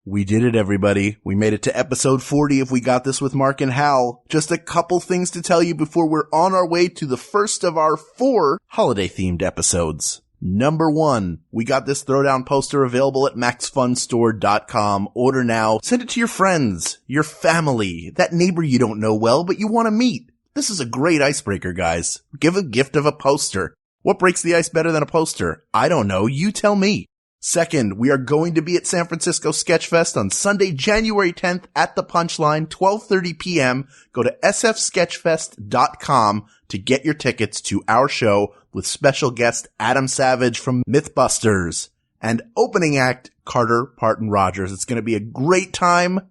We did it, everybody. We made it to episode 40 of We Got This with Mark and Hal. Just a couple things to tell you before we're on our way to the first of our 4 holiday-themed episodes. Number 1, We Got This Throwdown poster available at maxfunstore.com. Order now. Send it to your friends, your family, that neighbor you don't know well but you want to meet. This is a great icebreaker, guys. Give a gift of a poster. What breaks the ice better than a poster? I don't know. You tell me. Second, we are going to be at San Francisco Sketchfest on Sunday, January 10th at the Punchline, 12:30 p.m. Go to sfsketchfest.com to get your tickets to our show with special guest Adam Savage from Mythbusters and opening act Carter Parton Rogers. It's going to be a great time,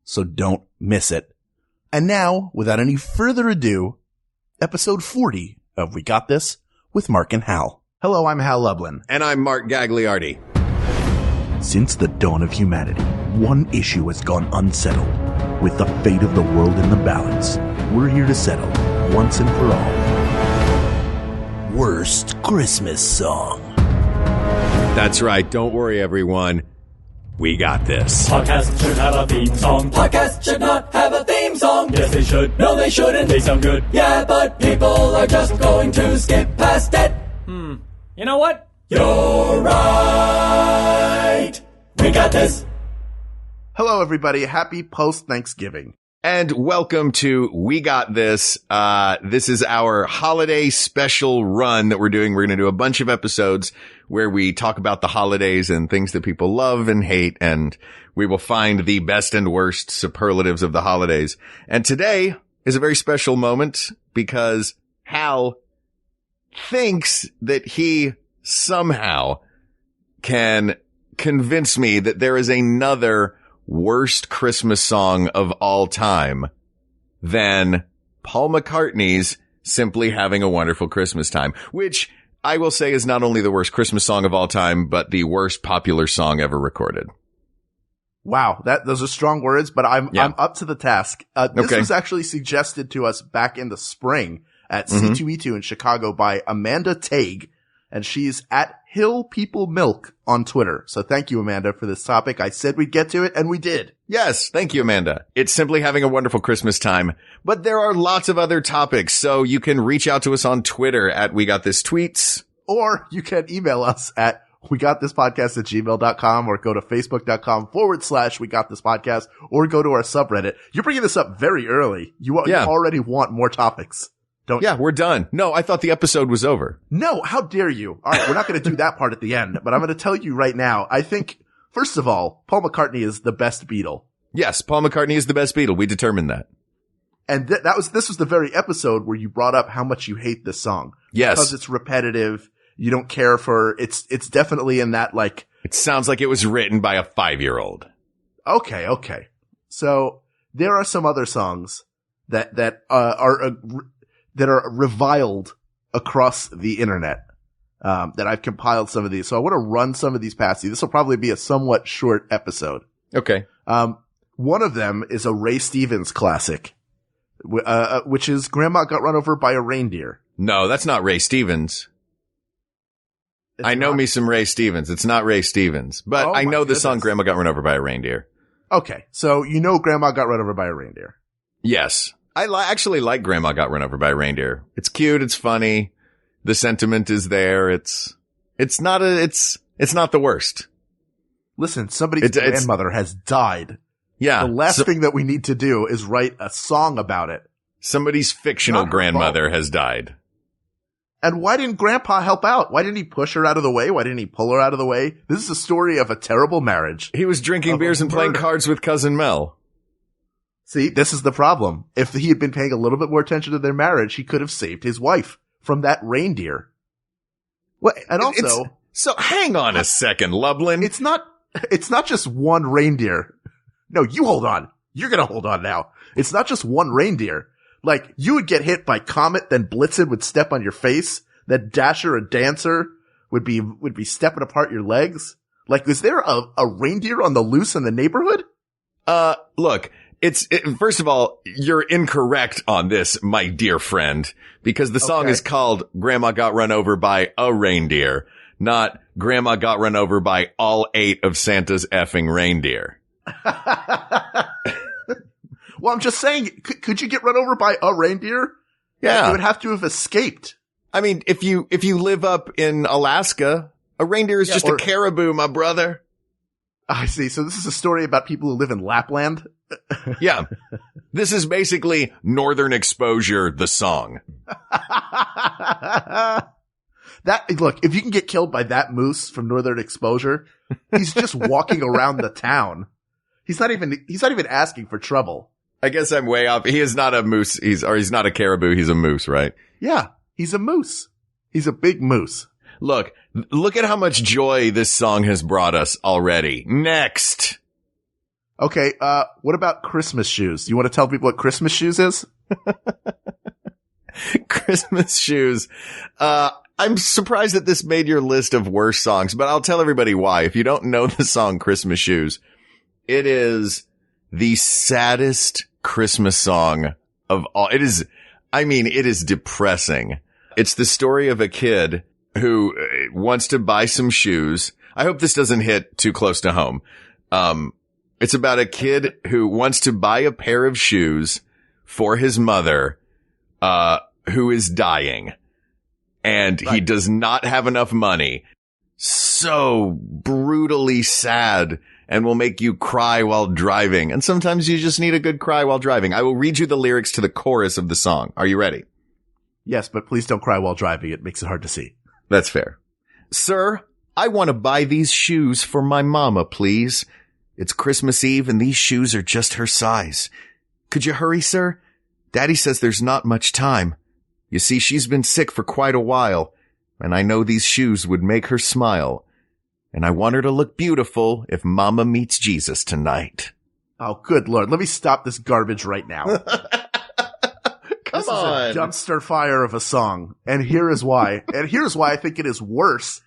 so don't miss it. And now, without any further ado, episode 40 of We Got This with Mark and Hal. Hello, I'm Hal Lublin. And I'm Mark Gagliardi. Since the dawn of humanity, one issue has gone unsettled. With the fate of the world in the balance, we're here to settle, once and for all, worst Christmas song. That's right. Don't worry, everyone. We got this. Podcasts should have a theme song. Podcasts should not have a theme song. Yes, they should. No, they shouldn't. They sound good. Yeah, but people are just going to skip past it. You know what? You're right. We got this. Hello, everybody. Happy post-Thanksgiving. And welcome to We Got This. This is our holiday special run that we're doing. We're going to do a bunch of episodes where we talk about the holidays and things that people love and hate, and we will find the best and worst superlatives of the holidays. And today is a very special moment because Hal thinks that he somehow can convince me that there is another worst Christmas song of all time than Paul McCartney's Simply Having a Wonderful Christmas Time, which I will say is not only the worst Christmas song of all time, but the worst popular song ever recorded. Wow, those are strong words, but I'm up to the task. This was actually suggested to us back in the spring at C2E2 in Chicago by Amanda Tague, and she's at Hill People Milk on Twitter. So thank you, Amanda, for this topic. I said we'd get to it, and we did. Yes, thank you, Amanda. It's Simply Having a Wonderful Christmas Time, but there are lots of other topics, so you can reach out to us on Twitter at We Got This Tweets. Or you can email us at wegotThisPodcast@gmail.com or go to facebook.com/wegotThisPodcast or go to our subreddit. You're bringing this up very early. You already want more topics. Yeah, we're done. No, I thought the episode was over. No, how dare you? All right, we're not going to do that part at the end, but I'm going to tell you right now. I think, first of all, Paul McCartney is the best Beatle. Yes, Paul McCartney is the best Beatle. We determined that. And this was the very episode where you brought up how much you hate this song. Yes. Because it's repetitive. You don't care for, it's definitely in that like. It sounds like it was written by a 5-year-old. Okay. So there are some other songs that are reviled across the internet, that I've compiled some of these. So I want to run some of these past you. This will probably be a somewhat short episode. Okay. One of them is a Ray Stevens classic, which is Grandma Got Run Over by a Reindeer. No, that's not Ray Stevens. I know me some Ray Stevens. It's not Ray Stevens, but I know the song Grandma Got Run Over by a Reindeer. Okay. So you know Grandma Got Run Over by a Reindeer. Yes. I actually like Grandma Got Run Over by a Reindeer. It's cute. It's funny. The sentiment is there. It's not the worst. Listen, somebody's grandmother has died. Yeah. The last thing that we need to do is write a song about it. Somebody's fictional grandmother has died. And why didn't Grandpa help out? Why didn't he push her out of the way? Why didn't he pull her out of the way? This is a story of a terrible marriage. He was drinking beers and playing cards with Cousin Mel. See, this is the problem. If he had been paying a little bit more attention to their marriage, he could have saved his wife from that reindeer. Well, and also, so hang on a second, Lublin. It's not just one reindeer. No, you hold on. You're going to hold on now. It's not just one reindeer. Like, you would get hit by Comet, then Blitzen would step on your face, then Dasher and Dancer would be stepping apart your legs. Like, is there a reindeer on the loose in the neighborhood? Look, first of all, you're incorrect on this, my dear friend, because the song is called Grandma Got Run Over by a Reindeer, not Grandma Got Run Over by all 8 of Santa's effing reindeer. Well, I'm just saying, could you get run over by a reindeer? Yeah. You would have to have escaped. I mean, if you live up in Alaska, a reindeer is just a caribou, my brother. I see. So this is a story about people who live in Lapland? Yeah. This is basically Northern Exposure, the song. Look, if you can get killed by that moose from Northern Exposure, he's just walking around the town. He's not even asking for trouble. I guess I'm way off. He is not a moose. He's not a caribou. He's a moose, right? Yeah. He's a moose. He's a big moose. Look at how much joy this song has brought us already. Next. Okay. What about Christmas shoes? You want to tell people what Christmas shoes is? Christmas shoes. I'm surprised that this made your list of worst songs, but I'll tell everybody why. If you don't know the song Christmas Shoes, it is the saddest Christmas song of all. It is depressing. It's the story of a kid who wants to buy some shoes. I hope this doesn't hit too close to home. It's about a kid who wants to buy a pair of shoes for his mother, who is dying. And he does not have enough money. So brutally sad and will make you cry while driving. And sometimes you just need a good cry while driving. I will read you the lyrics to the chorus of the song. Are you ready? Yes, but please don't cry while driving. It makes it hard to see. That's fair. Sir, I want to buy these shoes for my mama, please. It's Christmas Eve and these shoes are just her size. Could you hurry, sir? Daddy says there's not much time. You see, she's been sick for quite a while, and I know these shoes would make her smile. And I want her to look beautiful if Mama meets Jesus tonight. Oh, good Lord. Let me stop this garbage right now. Come this on. Is a dumpster fire of a song. And here is why. And here's why I think it is worse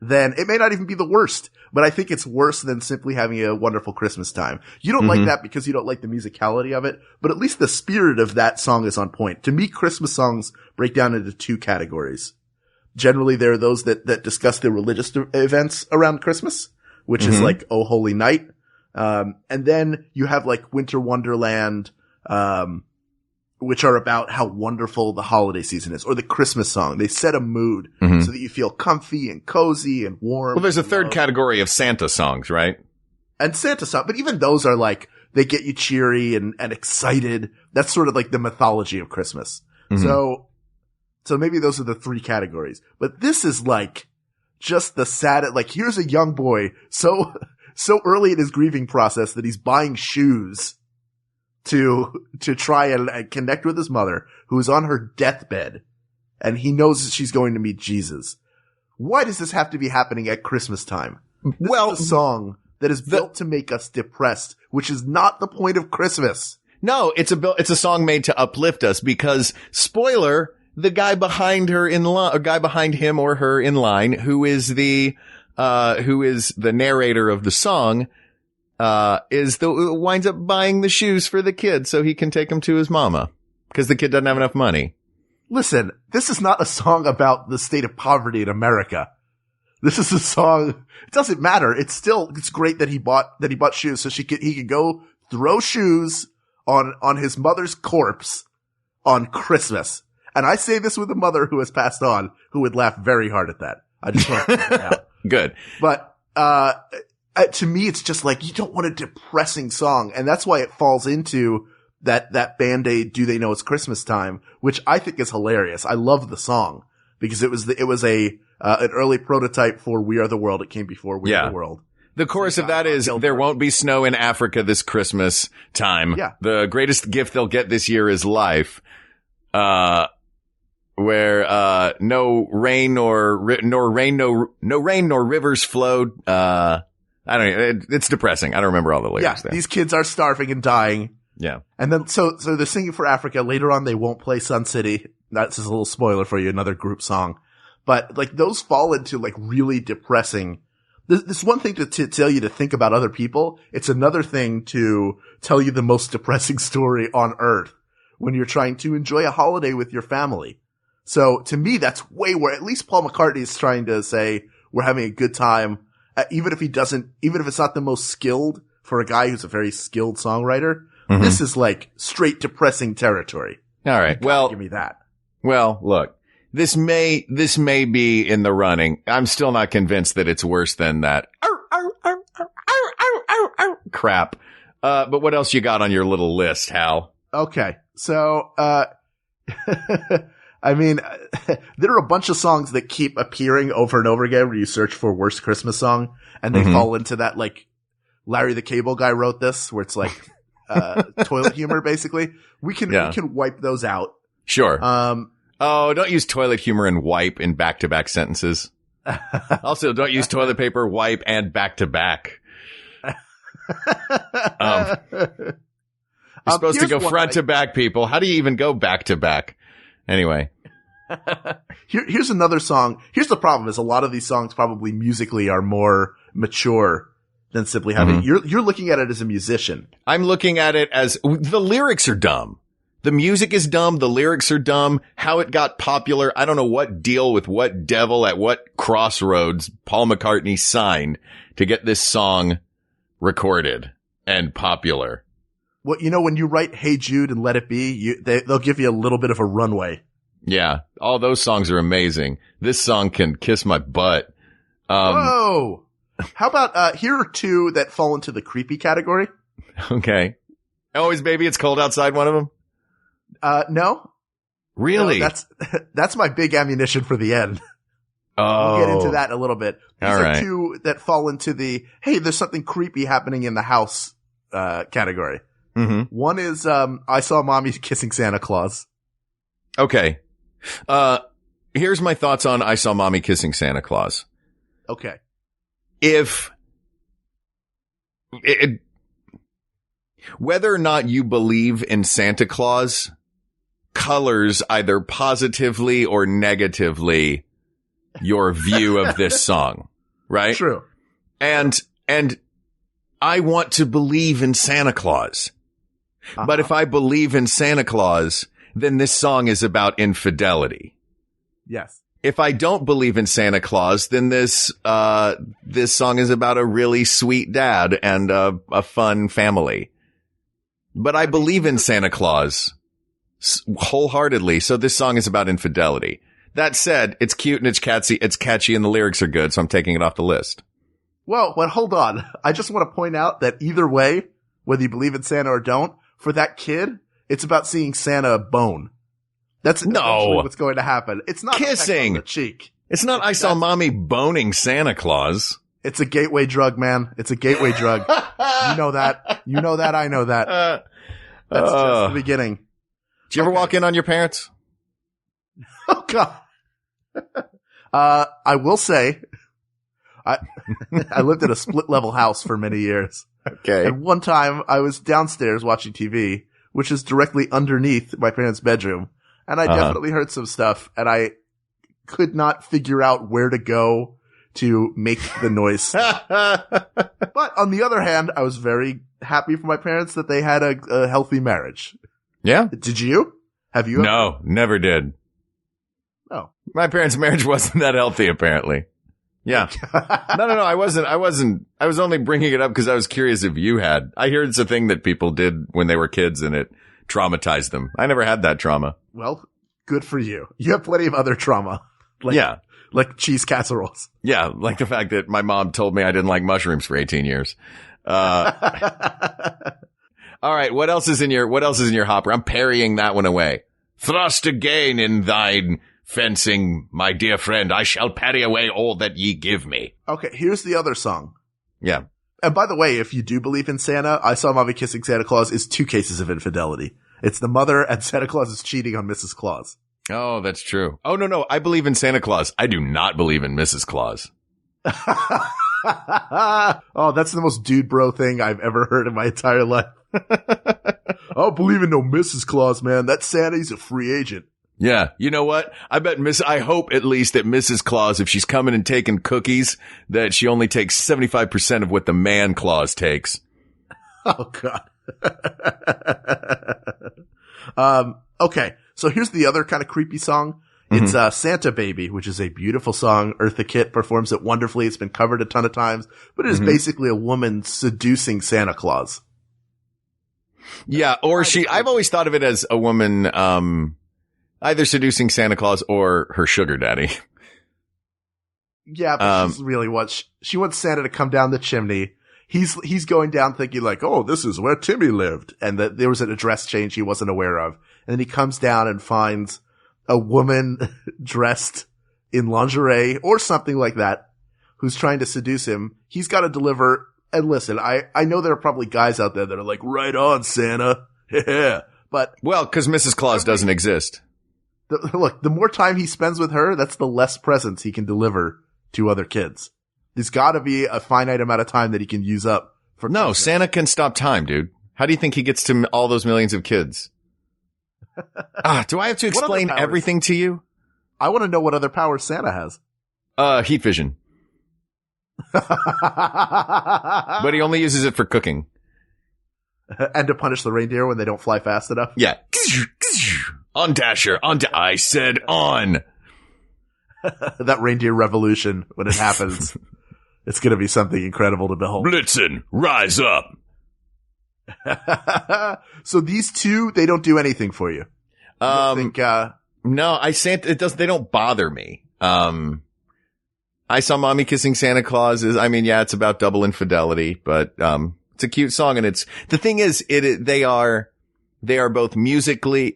than, it may not even be the worst, but I think it's worse than simply having a wonderful Christmas time. You don't like that because you don't like the musicality of it, but at least the spirit of that song is on point. To me, Christmas songs break down into two categories. Generally, there are those that discuss the religious events around Christmas, which is like Oh Holy Night. And then you have like Winter Wonderland, which are about how wonderful the holiday season is, or the Christmas song. They set a mood so that you feel comfy and cozy and warm. Well, there's a third category of Santa songs, right? And Santa songs, but even those are like, they get you cheery and excited. That's sort of like the mythology of Christmas. So maybe those are the three categories. But this is like just the sad, like here's a young boy so early in his grieving process that he's buying shoes to try and connect with his mother, who is on her deathbed, and he knows that she's going to meet Jesus. Why does this have to be happening at Christmas time? This is a song that is built to make us depressed, which is not the point of Christmas. No, it's a song made to uplift us because, spoiler, the guy behind her in line, a guy behind him or her in line, who is the narrator of the song, winds up buying the shoes for the kid so he can take them to his mama because the kid doesn't have enough money. Listen, this is not a song about the state of poverty in America. This is a song. It doesn't matter. It's great that he bought shoes so he could go throw shoes on his mother's corpse on Christmas. And I say this with a mother who has passed on, who would laugh very hard at that. I just want to point that out. Good. But, to me, it's just like, you don't want a depressing song. And that's why it falls into that Band-Aid, Do They Know It's Christmas Time, which I think is hilarious. I love the song because it was an early prototype for We Are the World. It came before We Are the World. The chorus of that is, there won't be snow in Africa this Christmas time. Yeah. The greatest gift they'll get this year is life. Where, no rain nor rivers flowed. I don't know. It's depressing. I don't remember all the lyrics there. These kids are starving and dying. Yeah. And then, so they're singing for Africa. Later on, they won't play Sun City. That's just a little spoiler for you, another group song. But like those fall into like really depressing. This one thing to tell you to think about other people. It's another thing to tell you the most depressing story on earth when you're trying to enjoy a holiday with your family. So to me, that's way where at least Paul McCartney is trying to say we're having a good time. Even if it's not the most skilled for a guy who's a very skilled songwriter, this is like straight depressing territory. All right. Well, give me that. Well, look, this may be in the running. I'm still not convinced that it's worse than that crap. But what else you got on your little list, Hal? Okay. So, I mean, there are a bunch of songs that keep appearing over and over again when you search for worst Christmas song, and they fall into that, like, Larry the Cable Guy wrote this, where it's like, toilet humor, basically. We can wipe those out. Sure. Don't use toilet humor and wipe in back-to-back sentences. Also, don't use toilet paper, wipe, and back-to-back. You're supposed to go front to back, people. How do you even go back to back? Anyway. Here's another song. Here's the problem is a lot of these songs probably musically are more mature than simply having, you're looking at it as a musician. I'm looking at it as the lyrics are dumb. The music is dumb. The lyrics are dumb. How it got popular. I don't know what deal with what devil at what crossroads Paul McCartney signed to get this song recorded and popular. Well, when you write Hey Jude and Let It Be, they'll give you a little bit of a runway. Yeah. All those songs are amazing. This song can kiss my butt. Whoa. How about, here are two that fall into the creepy category. Okay. Always Baby It's Cold Outside, one of them? No. Really? No, that's my big ammunition for the end. Oh. We'll get into that in a little bit. These All are right. two that fall into the, hey, there's something creepy happening in the house, category. Mm-hmm. One is, I Saw Mommy Kissing Santa Claus. Okay. Here's my thoughts on I Saw Mommy Kissing Santa Claus. Okay. Whether or not you believe in Santa Claus colors either positively or negatively your view of this song, right? True. And I want to believe in Santa Claus. But if I believe in Santa Claus, then this song is about infidelity. Yes. If I don't believe in Santa Claus, then this song is about a really sweet dad and a fun family. But I believe in Santa Claus wholeheartedly, so this song is about infidelity. That said, it's cute and it's catchy and the lyrics are good, so I'm taking it off the list. Well, hold on. I just want to point out that either way, whether you believe in Santa or don't, for that kid, it's about seeing Santa bone. That's eventually what's going to happen. It's not kissing on the cheek. It's not I Saw Mommy boning Santa Claus. It's a gateway drug, man. It's a gateway drug. You know that. You know that. I know that. That's just the beginning. Did you ever walk in on your parents? Oh, God. I will say, I lived in a split level house for many years. Okay. And one time I was downstairs watching TV, which is directly underneath my parents' bedroom. And I definitely heard some stuff and I could not figure out where to go to make the noise. But on the other hand, I was very happy for my parents that they had a healthy marriage. Yeah. Did you? Have you? No, never did. Oh. My parents' marriage wasn't that healthy, apparently. Yeah. No, I wasn't. I was only bringing it up because I was curious if you had. I hear it's a thing that people did when they were kids and it traumatized them. I never had that trauma. Well, good for you. You have plenty of other trauma. Like cheese casseroles. Yeah. Like the fact that my mom told me I didn't like mushrooms for 18 years. All right. What else is in your hopper? I'm parrying that one away. Thrust again in thine fencing, my dear friend. I shall parry away all that ye give me. Okay. Here's the other song. Yeah. And by the way, if you do believe in Santa, I Saw Mommy Kissing Santa Claus is 2 cases of infidelity. It's the mother and Santa Claus is cheating on Mrs. Claus. Oh, that's true. Oh, no. I believe in Santa Claus. I do not believe in Mrs. Claus. Oh, that's the most dude bro thing I've ever heard in my entire life. I don't believe in no Mrs. Claus, man. That Santa's a free agent. Yeah. You know what? I hope at least that Mrs. Claus, if she's coming and taking cookies, that she only takes 75% of what the man Claus takes. Oh, God. Okay. So here's the other kind of creepy song. It's Santa Baby, which is a beautiful song. Eartha Kitt performs it wonderfully. It's been covered a ton of times, but it is basically a woman seducing Santa Claus. Yeah, or I've always thought of it as a woman, either seducing Santa Claus or her sugar daddy. Yeah, but she's really she wants Santa to come down the chimney. He's going down thinking like, oh, this is where Timmy lived. And that there was an address change he wasn't aware of. And then he comes down and finds a woman dressed in lingerie or something like that who's trying to seduce him. He's got to deliver. And listen, I know there are probably guys out there that are like, right on, Santa. Yeah. But. Well, cause Mrs. Claus doesn't exist. Look, the more time he spends with her, that's the less presents he can deliver to other kids. There's got to be a finite amount of time that he can use up for. No, Christmas. Santa can stop time, dude. How do you think he gets to all those millions of kids? Do I have to explain everything to you? I want to know what other powers Santa has. Heat vision. But he only uses it for cooking. And to punish the reindeer when they don't fly fast enough. Yeah. On Dasher. I said on. That reindeer revolution, when it happens, it's going to be something incredible to behold. Blitzen, rise up. So these two, they don't do anything for you. No, they don't bother me. I Saw Mommy Kissing Santa Claus it's about double infidelity, but, it's a cute song. And the thing is, they are both musically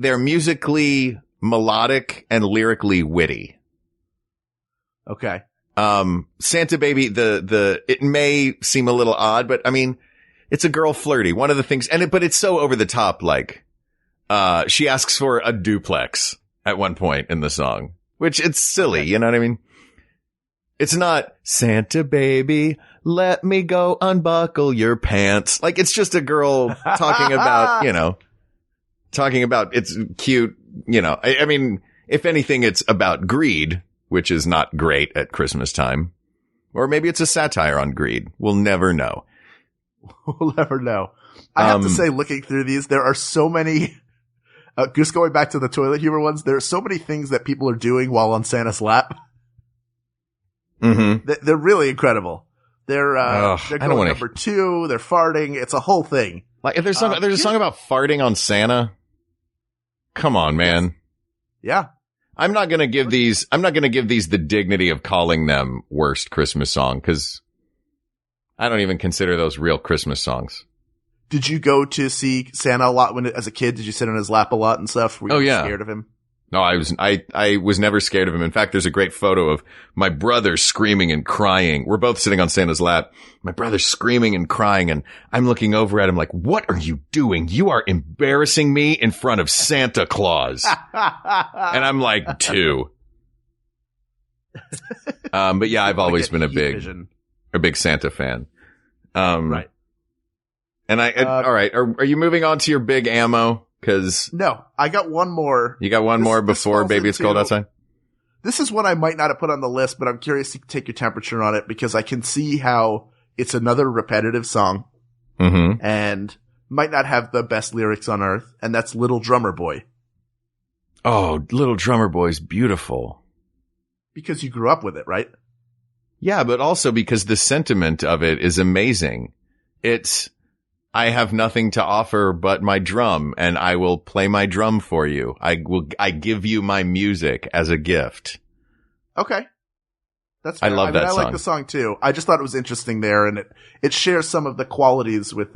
melodic and lyrically witty. Okay. Santa Baby, it may seem a little odd, but it's a girl flirty. One of the things, but it's so over the top, like, she asks for a duplex at one point in the song, which it's silly. You know what I mean? It's not Santa Baby, let me go unbuckle your pants. Like, it's just a girl talking about, it's cute, if anything, it's about greed, which is not great at Christmas time. Or maybe it's a satire on greed. We'll never know. We'll never know. I have to say, looking through these, there are so many, just going back to the toilet humor ones, there are so many things that people are doing while on Santa's lap. Mm-hmm. They're really incredible. They're going number 2, they're farting, it's a whole thing. Like, there's a song about farting on Santa. Come on, man. Yeah. I'm not going to give these the dignity of calling them worst Christmas song, because I don't even consider those real Christmas songs. Did you go to see Santa a lot as a kid? Did you sit on his lap a lot and stuff? Were you scared of him? No, I was never scared of him. In fact, there's a great photo of my brother screaming and crying. We're both sitting on Santa's lap. My brother's screaming and crying, and I'm looking over at him like, what are you doing? You are embarrassing me in front of Santa Claus. And I'm like 2. But yeah, I've always been a big Santa fan. Right. And all right. Are you moving on to your big ammo? No, I got one more. You got one more before Baby It's Cold Outside? This is one I might not have put on the list, but I'm curious to take your temperature on it because I can see how it's another repetitive song and might not have the best lyrics on earth. And that's Little Drummer Boy. Oh, Little Drummer Boy's beautiful. Because you grew up with it, right? Yeah, but also because the sentiment of it is amazing. It's, I have nothing to offer but my drum, and I will play my drum for you. I give you my music as a gift. Okay. That's fair. I love that song. I like the song too. I just thought it was interesting there, and it shares some of the qualities with,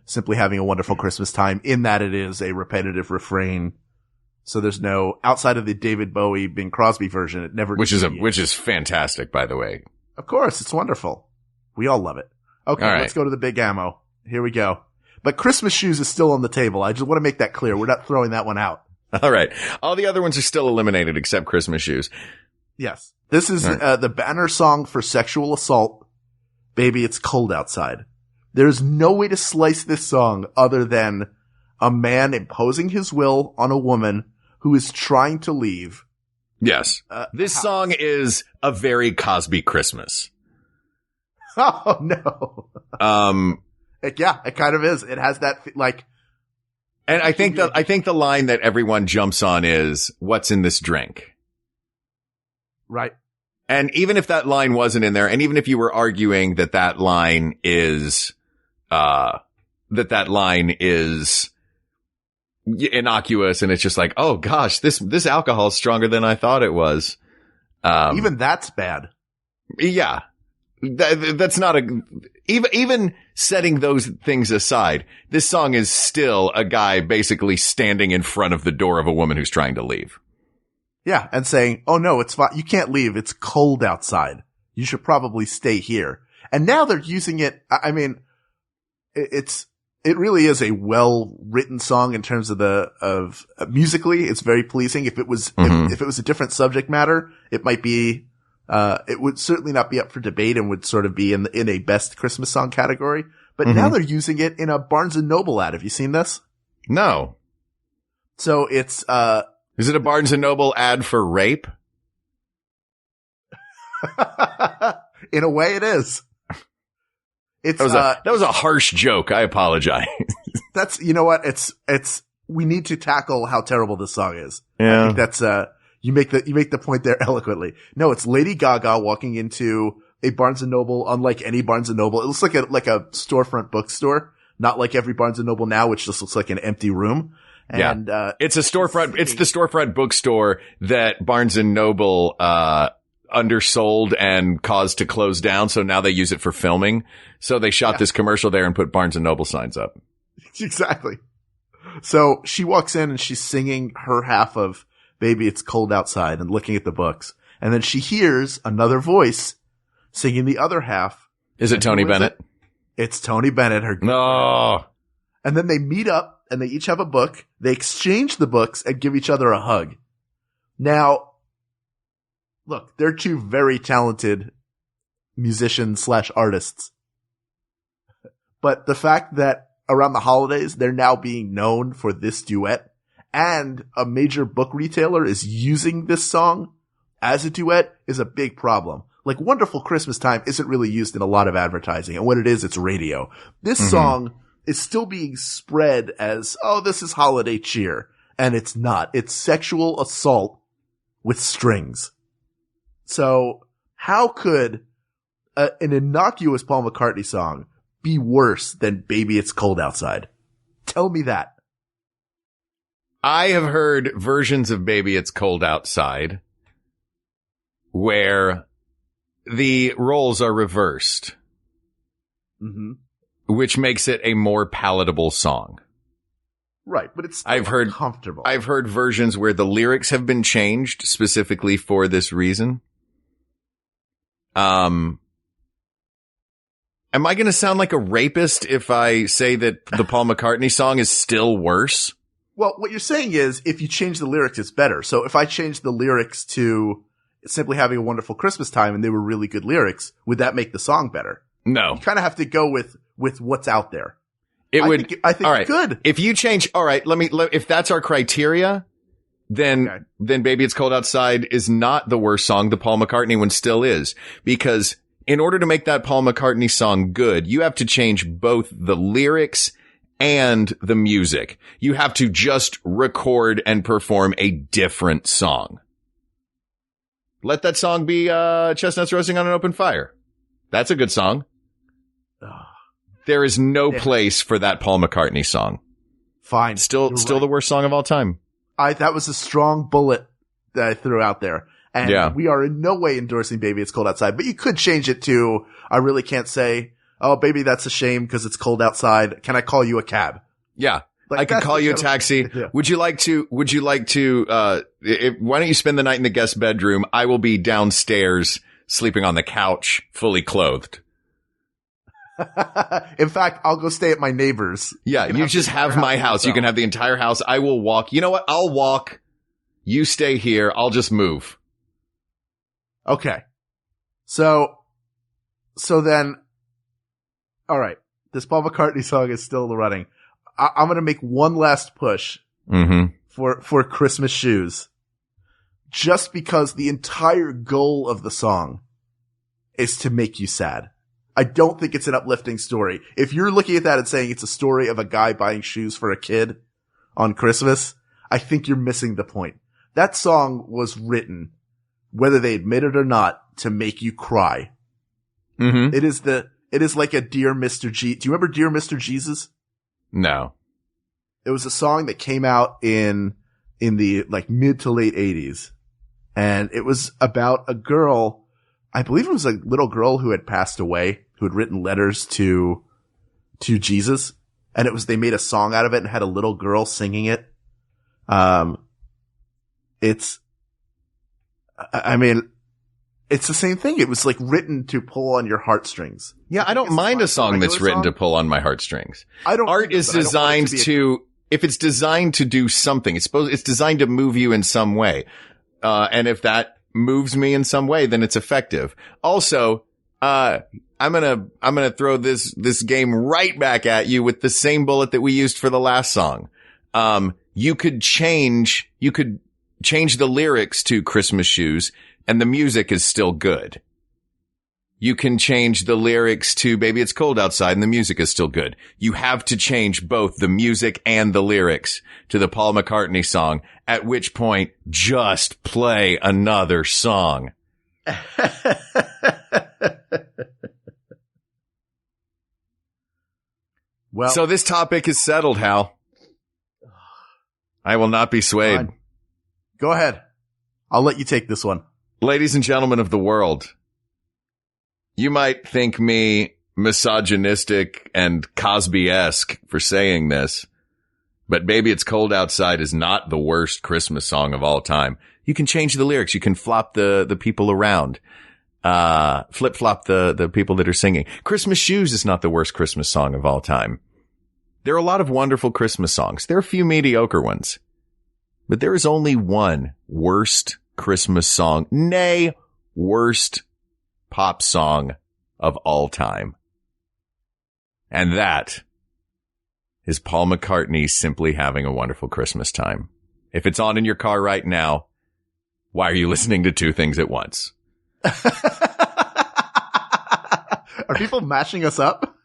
Simply Having a Wonderful Christmas Time in that it is a repetitive refrain. So there's no, outside of the David Bowie Bing Crosby version, it never, which is fantastic, by the way. Of course. It's wonderful. We all love it. Okay. All right. Let's go to the big ammo. Here we go. But Christmas Shoes is still on the table. I just want to make that clear. We're not throwing that one out. All right. All the other ones are still eliminated except Christmas Shoes. Yes. This is the banner song for sexual assault. Baby, It's Cold Outside. There's no way to slice this song other than a man imposing his will on a woman who is trying to leave. Yes. This song is a very Cosby Christmas. Oh, no. It kind of is. It has that, like. And I think the line that everyone jumps on is, what's in this drink? Right. And even if that line wasn't in there, and even if you were arguing that line is, innocuous and it's just like, oh gosh, this alcohol is stronger than I thought it was. Even that's bad. Yeah. That's not even setting those things aside, this song is still a guy basically standing in front of the door of a woman who's trying to leave. Yeah. And saying, oh no, it's fine. You can't leave. It's cold outside. You should probably stay here. And now they're using it. I mean, it really is a well-written song in terms of musically. It's very pleasing. If it was, if it was a different subject matter, it might be, it would certainly not be up for debate and would sort of be in a best Christmas song category. But now they're using it in a Barnes and Noble ad. Have you seen this? No. So it's, is it a Barnes and Noble ad for rape? In a way it is. It's, that was a harsh joke. I apologize. You know what? We need to tackle how terrible this song is. Yeah. I think that's, you make the point there eloquently. No, it's Lady Gaga walking into a Barnes and Noble, unlike any Barnes and Noble. It looks like a storefront bookstore, not like every Barnes and Noble now, which just looks like an empty room. And, it's a storefront. It's the storefront bookstore that Barnes and Noble, undersold and caused to close down. So now they use it for filming. So they shot this commercial there and put Barnes and Noble signs up. Exactly. So she walks in and she's singing her half of Baby It's Cold Outside and looking at the books. And then she hears another voice singing the other half. Is it Tony Bennett? It's Tony Bennett. No. And then they meet up and they each have a book. They exchange the books and give each other a hug. Now, look, they're two very talented musicians / artists. But the fact that around the holidays, they're now being known for this duet and a major book retailer is using this song as a duet is a big problem. Like Wonderful Christmas Time isn't really used in a lot of advertising. And when it is, it's radio. This song is still being spread as, oh, this is holiday cheer. And it's not. It's sexual assault with strings. So how could an innocuous Paul McCartney song be worse than Baby It's Cold Outside? Tell me that. I have heard versions of Baby It's Cold Outside where the roles are reversed, which makes it a more palatable song. Right, but it's still comfortable. I've heard versions where the lyrics have been changed specifically for this reason. Am I going to sound like a rapist if I say that the Paul McCartney song is still worse? Well, what you're saying is if you change the lyrics, it's better. So if I change the lyrics to Simply Having a Wonderful Christmas Time and they were really good lyrics, would that make the song better? No. You kind of have to go with what's out there. I think all right. Good. If you change, all right, if that's our criteria, then Baby It's Cold Outside is not the worst song. The Paul McCartney one still is, because in order to make that Paul McCartney song good, you have to change both the lyrics and the music. You have to just record and perform a different song. Let that song be, Chestnuts Roasting on an Open Fire. That's a good song. There is no place for that Paul McCartney song. Fine. Still the worst song of all time. That was a strong bullet that I threw out there. And we are in no way endorsing Baby It's Cold Outside, but you could change it to, I really can't say, oh, baby, that's a shame because it's cold outside. Can I call you a cab? Yeah. Like, I could call you a taxi. Yeah. Would you like to, why don't you spend the night in the guest bedroom? I will be downstairs sleeping on the couch, fully clothed. In fact, I'll go stay at my neighbor's. Yeah. You just have my house. You can have the entire house. I will walk. You know what? I'll walk. You stay here. I'll just move. Okay. So then, all right. This Paul McCartney song is still running. I'm going to make one last push for Christmas Shoes, just because the entire goal of the song is to make you sad. I don't think it's an uplifting story. If you're looking at that and saying it's a story of a guy buying shoes for a kid on Christmas, I think you're missing the point. That song was written whether they admit it or not, to make you cry. Mm-hmm. It is like a Dear Mr. G. Do you remember Dear Mr. Jesus? No. It was a song that came out in the like mid to late 80s. And it was about a girl, I believe it was a little girl who had passed away, who had written letters to Jesus. And they made a song out of it and had a little girl singing it. It's the same thing. It was like written to pull on your heartstrings. Yeah, I don't mind a song that's written to pull on my heartstrings. Art is designed if it's designed to do something, it's designed to move you in some way. And if that moves me in some way, then it's effective. Also, I'm gonna throw this game right back at you with the same bullet that we used for the last song. You could change the lyrics to Christmas Shoes and the music is still good. You can change the lyrics to Baby It's Cold Outside and the music is still good. You have to change both the music and the lyrics to the Paul McCartney song, at which point just play another song. Well, so this topic is settled, Hal. I will not be swayed. Fine. Go ahead. I'll let you take this one. Ladies and gentlemen of the world, you might think me misogynistic and Cosby-esque for saying this, but Baby It's Cold Outside is not the worst Christmas song of all time. You can change the lyrics. You can flop the people around. Flip-flop the people that are singing. Christmas Shoes is not the worst Christmas song of all time. There are a lot of wonderful Christmas songs. There are a few mediocre ones. But there is only one worst Christmas song, nay, worst pop song of all time. And that is Paul McCartney Simply Having a Wonderful Christmas Time. If it's on in your car right now, why are you listening to two things at once? Are people mashing us up?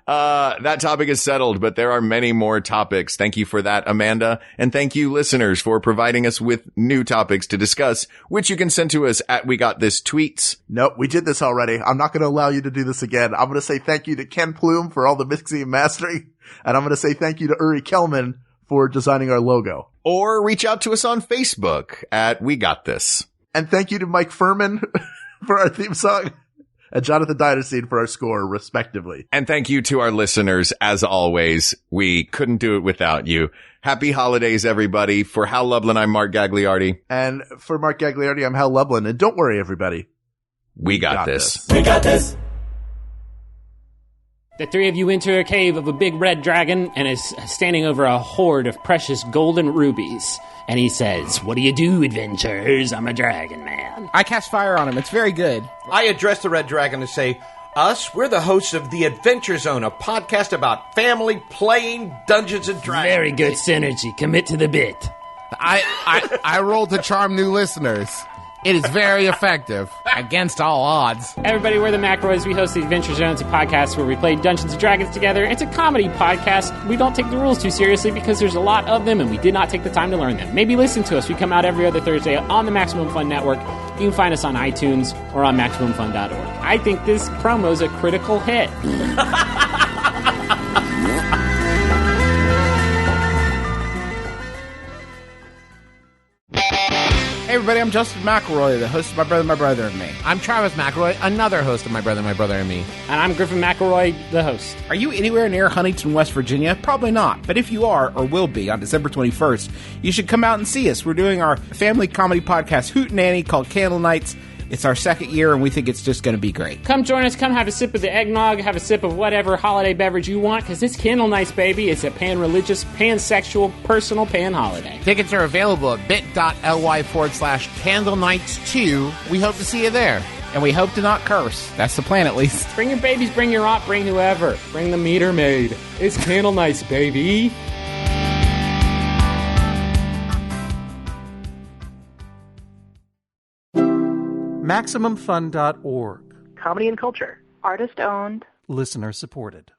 That topic is settled, but there are many more topics. Thank you for that, Amanda. And thank you, listeners, for providing us with new topics to discuss, which you can send to us at We Got This Tweets. Nope, we did this already. I'm not going to allow you to do this again. I'm going to say thank you to Ken Plume for all the mixing and mastering. And I'm going to say thank you to Uri Kelman for designing our logo. Or reach out to us on Facebook at We Got This. And thank you to Mike Furman for our theme song. And Jonathan Dynasty for our score, respectively. And thank you to our listeners, as always. We couldn't do it without you. Happy holidays, everybody. For Hal Lublin, I'm Mark Gagliardi. And for Mark Gagliardi, I'm Hal Lublin. And don't worry, everybody. We got this. We got this. The three of you enter a cave of a big red dragon and is standing over a hoard of precious golden rubies. And he says, "What do you do, adventurers? I'm a dragon man." I cast fire on him. It's very good. I address the red dragon and say, we're the hosts of The Adventure Zone, a podcast about family playing Dungeons and Dragons. Very good synergy. Commit to the bit. I rolled to charm new listeners. It is very effective, against all odds. Everybody, we're the McElroys. We host The Adventure Zone. It's a podcast where we play Dungeons & Dragons together. It's a comedy podcast. We don't take the rules too seriously because there's a lot of them, and we did not take the time to learn them. Maybe listen to us. We come out every other Thursday on the Maximum Fun Network. You can find us on iTunes or on MaximumFun.org. I think this promo's a critical hit. Hey everybody, I'm Justin McElroy, the host of My Brother, and Me. I'm Travis McElroy, another host of My Brother, and Me. And I'm Griffin McElroy, the host. Are you anywhere near Huntington, West Virginia? Probably not. But if you are, or will be, on December 21st, you should come out and see us. We're doing our family comedy podcast, Hootenanny, called Candle Nights. It's our second year, and we think it's just going to be great. Come join us. Come have a sip of the eggnog. Have a sip of whatever holiday beverage you want, because it's Candle Nights, baby. It's a pan-religious, pansexual, personal pan-holiday. Tickets are available at bit.ly/candlenights2. We hope to see you there. And we hope to not curse. That's the plan, at least. Bring your babies, bring your aunt, bring whoever. Bring the meter maid. It's Candle Nights, baby. MaximumFun.org. Comedy and culture. Artist owned. Listener supported.